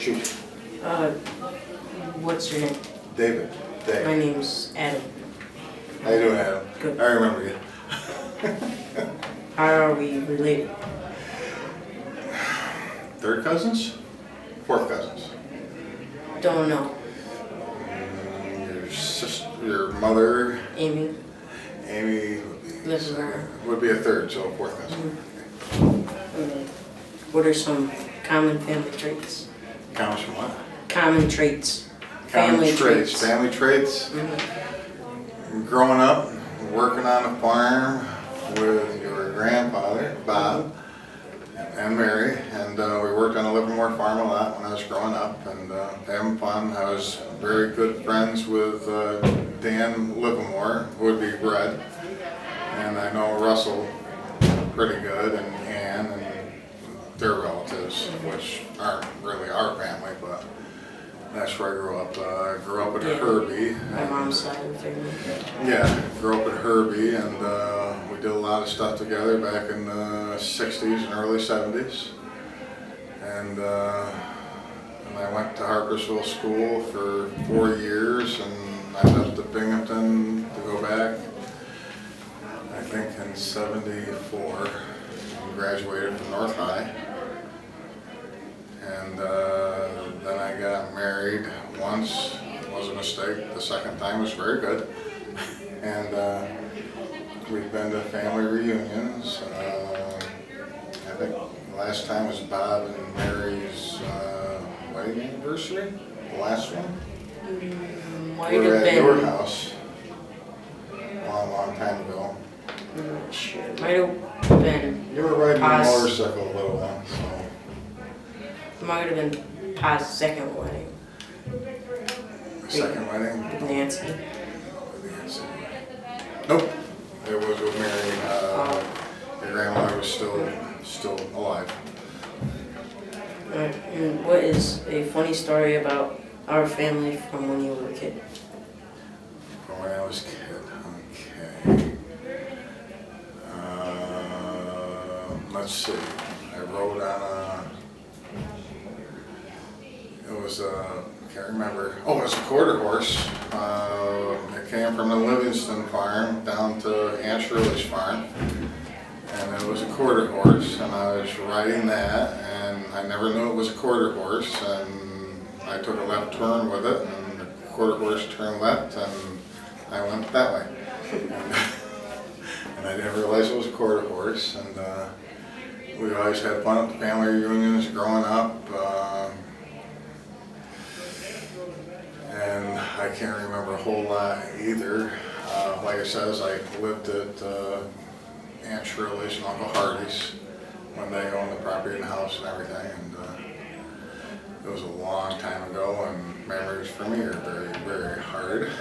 Shoot. What's your name? David. Daye. My name's Adam. How you doing, Adam? Good. I remember you. How are we related? Third cousins? Fourth cousins? Don't know. Your sister, your mother, Amy? Amy Lives around. would be a third, so fourth cousin. What are some common family traits? Comes from what? Common traits. Common Family traits. Family traits. Growing up, working on a farm with your grandfather, Bob, and Mary, and we worked on a Livermore farm a lot when I was growing up and having fun. I was very good friends with Dan Livermore, who would be Red, and I know Russell pretty good, and Ann, and their relatives, which aren't really our family, but that's where I grew up. I grew up at Herbie. My mom's side of the family. Yeah, grew up at Herbie, and we did a lot of stuff together back in the 60s and early 70s. And I went to Harpersville School for 4 years, and I left to Binghamton to go back, I think in 74, and graduated from North High. And then I got married once, it was a mistake. The second time was very good. And we've been to family reunions. I think the last time was Bob and Mary's wedding anniversary, the last one. Might We were have at your been. house a long, long time ago. I'm not sure. Might have been. You were riding a Pa's- motorcycle a little one, so. Might have been Pa's second wedding Second wedding? with Nancy. Nope, it was with Mary. Your grandmother was still alive. And what is a funny story about our family from when you were a kid? From when I was a kid, okay. Let's see, I rode on I can't remember. Oh, it was a quarter horse. It came from the Livingston farm down to Aunt Shirley's farm. And it was a quarter horse, and I was riding that, and I never knew it was a quarter horse, and I took a left turn with it, and the quarter horse turned left, and I went that way. And I didn't realize it was a quarter horse, and we always had fun at the family reunions growing up. And I can't remember a whole lot either. Like I said, I lived at Aunt Shirley's and Uncle Hardy's when they owned the property and the house and everything. And it was a long time ago, and memories for me are very, very hard.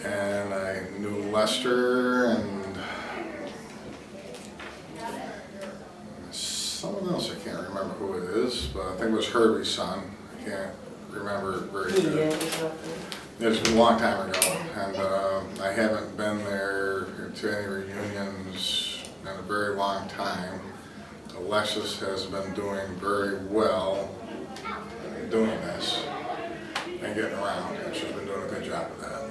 And I knew Lester and someone else, I can't remember who it is, but I think it was Herbie's son. I can't remember it very good. Yeah, exactly. It was a long time ago, and I haven't been there to any reunions in a very long time. Alexis has been doing very well doing this and getting around, and she's been doing a good job of that.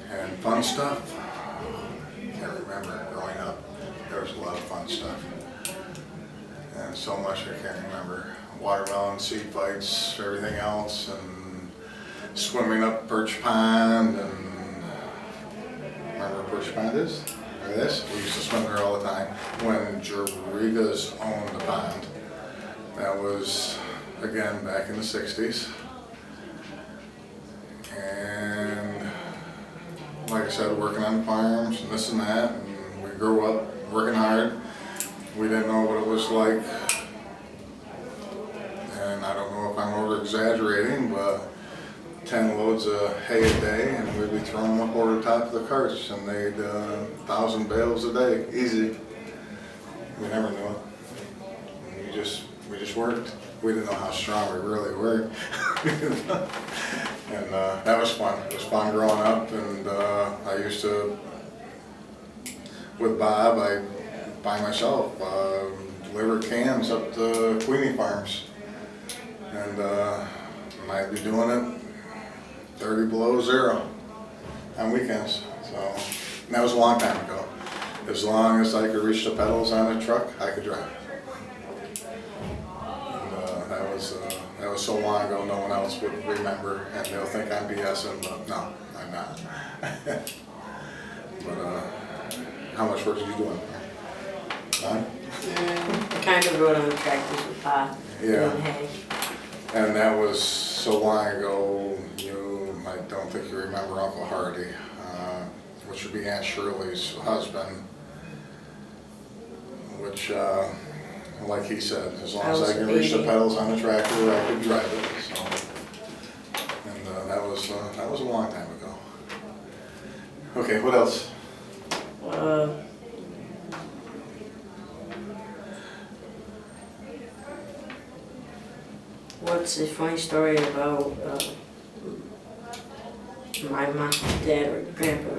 And fun stuff, can't remember growing up. There was a lot of fun stuff. And so much I can't remember. Watermelon, seed fights, everything else, and swimming up Birch Pond, and remember where Birch Pond is? Or this? We used to swim there all the time when Jarigas owned the pond. That was, again, back in the 60s. And like I said, working on farms and this and that, and we grew up working hard. We didn't know what it was like, and I don't know if I'm over exaggerating, but 10 loads of hay a day, and we'd be throwing them up over the top of the carts, and they'd 1,000 bales a day, easy. We never knew it. And we just worked. We didn't know how strong we really were. And that was fun. It was fun growing up, and I used to, with Bob, I by myself, deliver cans up to Queenie Farms. And might be doing it 30 below zero on weekends. So, and that was a long time ago. As long as I could reach the pedals on a truck, I could drive. And that was so long ago, no one else would remember, and they'll think I'm BSing, but no, I'm not. But how much work did you do on there? None? Kind of rode on the tractors with Pa. Yeah. Doing hay. And that was so long ago, I don't think you remember Uncle Hardy, which would be Aunt Shirley's husband, which, like he said, as long as I can reach the pedals on the tractor, I could drive it. So, and that was a long time ago. Okay, what else? What's a funny story about my mom, dad, or grandpa?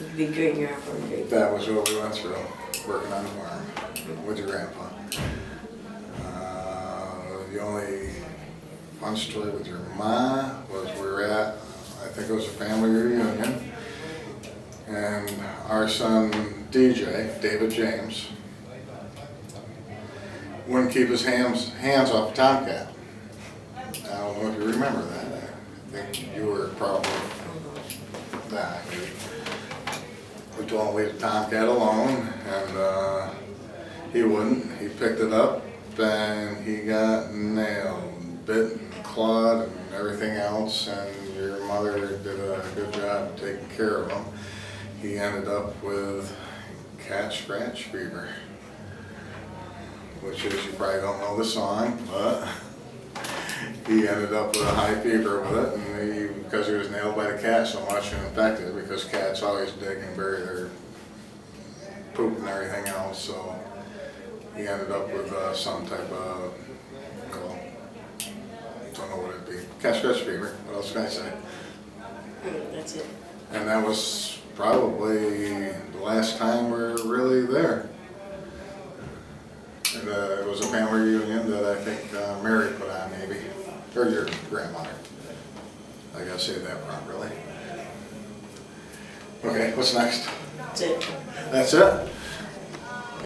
It'd be great grandpa or great. That was what we went through, working on the farm with your grandpa. The only fun story with your ma was we were at, I think it was a family reunion, and our son DJ, David James, wouldn't keep his hands off the Tomcat. I don't know if you remember that. I think you were probably that. We told him to leave the Tomcat alone, and he wouldn't. He picked it up, and he got nailed, bit and clawed and everything else, and your mother did a good job taking care of him. He ended up with cat scratch fever, which is, you probably don't know the song, but he ended up with a high fever with it, and because he was nailed by the cat so much and infected, because cats always dig and bury their poop and everything else, so he ended up with some type of, well, don't know what it'd be, cat scratch fever. What else can I say? That's it. And that was probably the last time we were really there. And it was a family reunion that I think Mary put on, maybe, or your grandmother. I gotta say that properly. Okay, what's next? That's it. That's it?